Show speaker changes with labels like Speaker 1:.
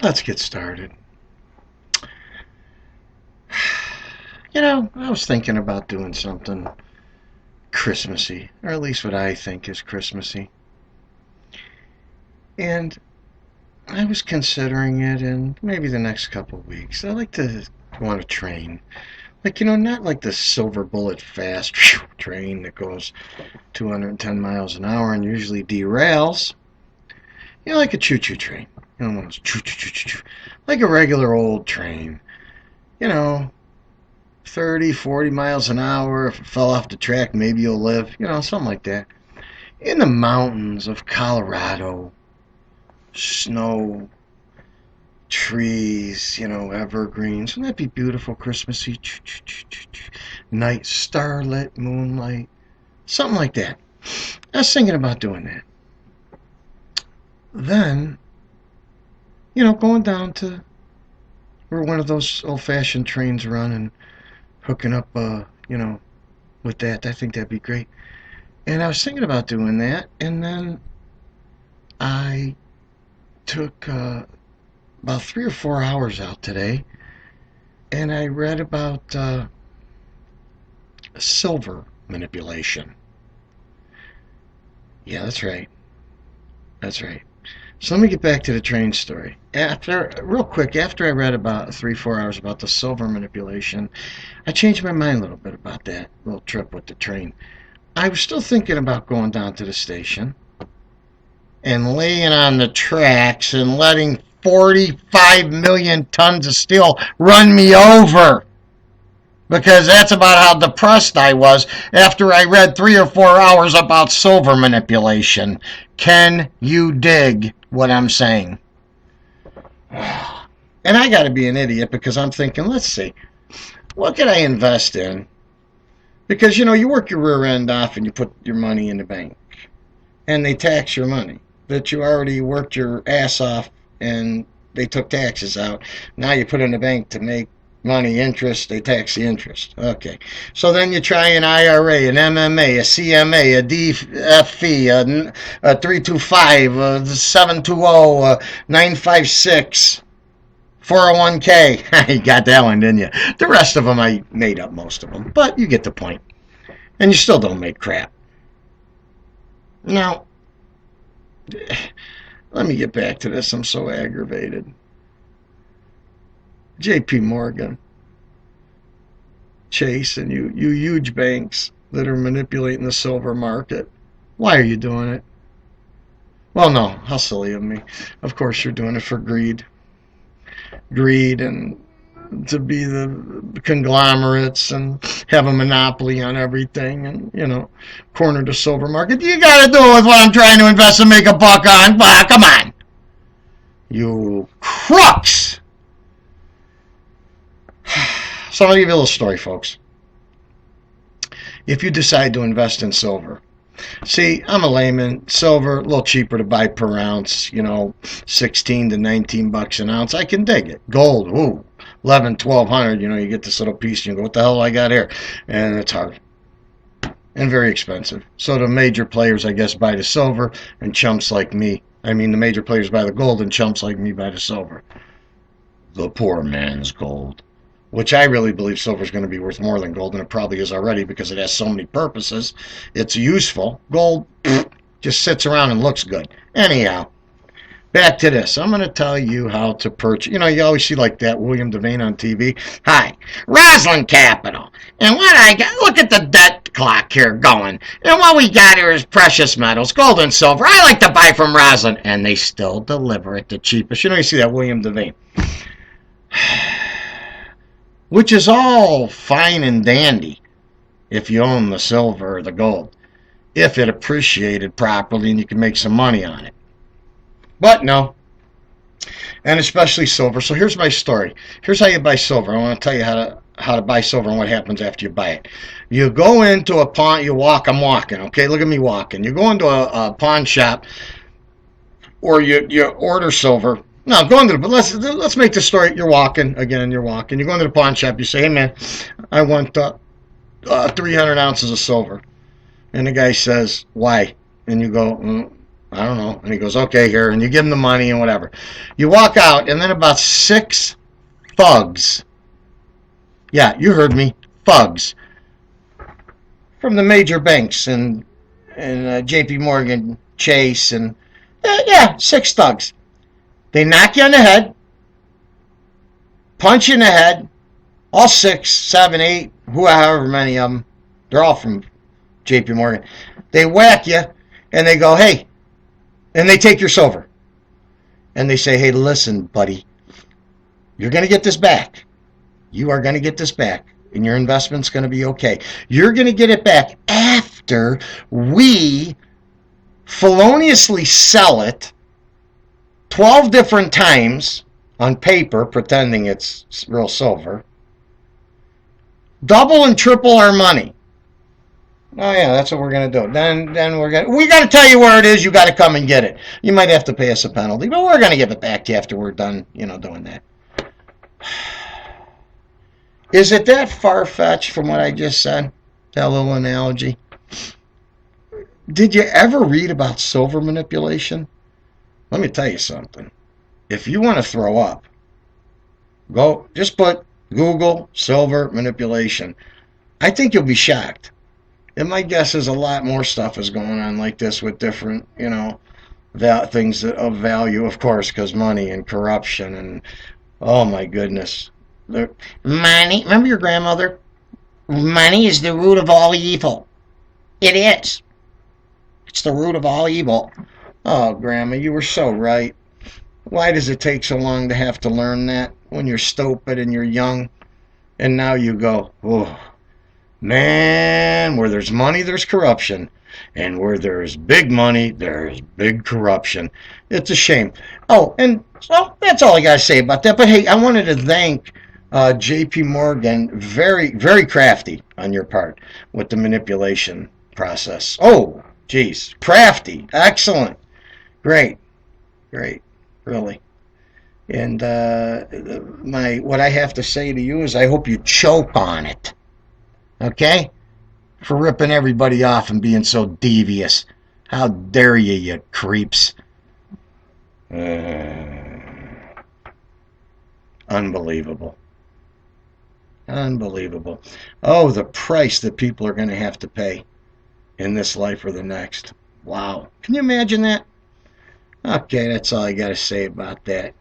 Speaker 1: let's get started. I was thinking about doing something Christmassy, or at least what I think is Christmassy. And I was considering it in maybe the next couple of weeks. I like to go on a train. Not like the silver bullet fast train that goes 210 miles an hour and usually derails. Like a choo-choo train. One of those choo-choo-choo-choo. Like a regular old train. You know, 30, 40 miles an hour. If it fell off the track, maybe you'll live. Something like that. In the mountains of Colorado, snow, trees, evergreens. Wouldn't that be beautiful, Christmassy? Night, starlit, moonlight. Something like that. I was thinking about doing that. Then, going down to where one of those old-fashioned trains run and hooking up, with that. I think that'd be great. And I was thinking about doing that, and then I took about 3 or 4 hours out today, and I read about silver manipulation. Yeah, that's right. That's right. So let me get back to the train story. Real quick, after I read about 3, 4 hours about the silver manipulation, I changed my mind a little bit about that little trip with the train. I was still thinking about going down to the station and laying on the tracks and letting 45 million tons of steel run me over. Because that's about how depressed I was after I read 3 or 4 hours about silver manipulation. Can you dig what I'm saying? And I got to be an idiot because I'm thinking, let's see, what could I invest in? Because, you work your rear end off and you put your money in the bank. And they tax your money that you already worked your ass off and they took taxes out. Now you put in the bank to make money, interest, they tax the interest. Okay. So then you try an IRA, an MMA, a CMA, a DFE, a 325, a 720, a 956, 401k. You got that one, didn't you? The rest of them, I made up most of them. But you get the point. And you still don't make crap. Now, let me get back to this. I'm so aggravated. J.P. Morgan, Chase, and you huge banks that are manipulating the silver market. Why are you doing it? Well, no, how silly of me. Of course you're doing it for greed. Greed and to be the conglomerates and have a monopoly on everything and, corner the silver market. You got to do it with what I'm trying to invest and make a buck on. Come on. You crooks. So I'll give you a little story, folks. If you decide to invest in silver, see, I'm a layman. Silver, a little cheaper to buy per ounce, 16 to 19 bucks an ounce. I can dig it. Gold, ooh, 11, 1200, you get this little piece and you go, what the hell I got here? And it's hard and very expensive. So the major players, I guess, buy the silver and chumps like me. The major players buy the gold and chumps like me buy the silver. The poor man's gold. Which I really believe silver is going to be worth more than gold, and it probably is already because it has so many purposes. It's useful. Gold just sits around and looks good. Anyhow, back to this. I'm going to tell you how to purchase. You always see like that William Devane on TV. Hi, Roslyn Capital. And what I got, look at the debt clock here going. And what we got here is precious metals, gold and silver. I like to buy from Roslyn. And they still deliver it the cheapest. You see that William Devane. Which is all fine and dandy if you own the silver or the gold, if it appreciated properly and you can make some money on it. But no, and especially silver. So here's my story. Here's how you buy silver. I want to tell you how to buy silver and what happens after you buy it. You go into a pawn, I'm walking, okay? Look at me walking. You go into a pawn shop or you order silver. No, go into but let's make the story. You're walking. You go into the pawn shop. You say, hey, man, I want 300 ounces of silver. And the guy says, why? And you go, I don't know. And he goes, okay, here. And you give him the money and whatever. You walk out, and then about 6 thugs, yeah, you heard me, thugs, from the major banks and J.P. Morgan, Chase, and yeah, 6 thugs. They knock you on the head, punch you in the head, all 6, 7, 8, however many of them. They're all from J.P. Morgan. They whack you, and they go, hey, and they take your silver. And they say, hey, listen, buddy, you're going to get this back. You are going to get this back. And your investment's going to be okay. You're going to get it back after we feloniously sell it 12 different times on paper, pretending it's real silver. Double and triple our money. Oh yeah, that's what we're gonna do. Then we gotta tell you where it is. You gotta come and get it. You might have to pay us a penalty, but we're gonna give it back to you after we're done, doing that. Is it that far-fetched from what I just said? That little analogy. Did you ever read about silver manipulation? Let me tell you something. If you want to throw up, just put Google silver manipulation. I think you'll be shocked. And my guess is a lot more stuff is going on like this with different, things of value, of course, because money and corruption and, oh my goodness. Money, remember your grandmother? Money is the root of all evil. It is. It's the root of all evil. Oh, Grandma, you were so right. Why does it take so long to have to learn that when you're stupid and you're young? And now you go, oh, man, where there's money, there's corruption. And where there's big money, there's big corruption. It's a shame. Oh, and so that's all I got to say about that. But hey, I wanted to thank J.P. Morgan. Very, very crafty on your part with the manipulation process. Oh, geez. Crafty. Excellent. Great. Really. And what I have to say to you is I hope you choke on it. Okay? For ripping everybody off and being so devious. How dare you, you creeps. Unbelievable. Unbelievable. Oh, the price that people are going to have to pay in this life or the next. Wow. Can you imagine that? Okay, that's all I got to say about that.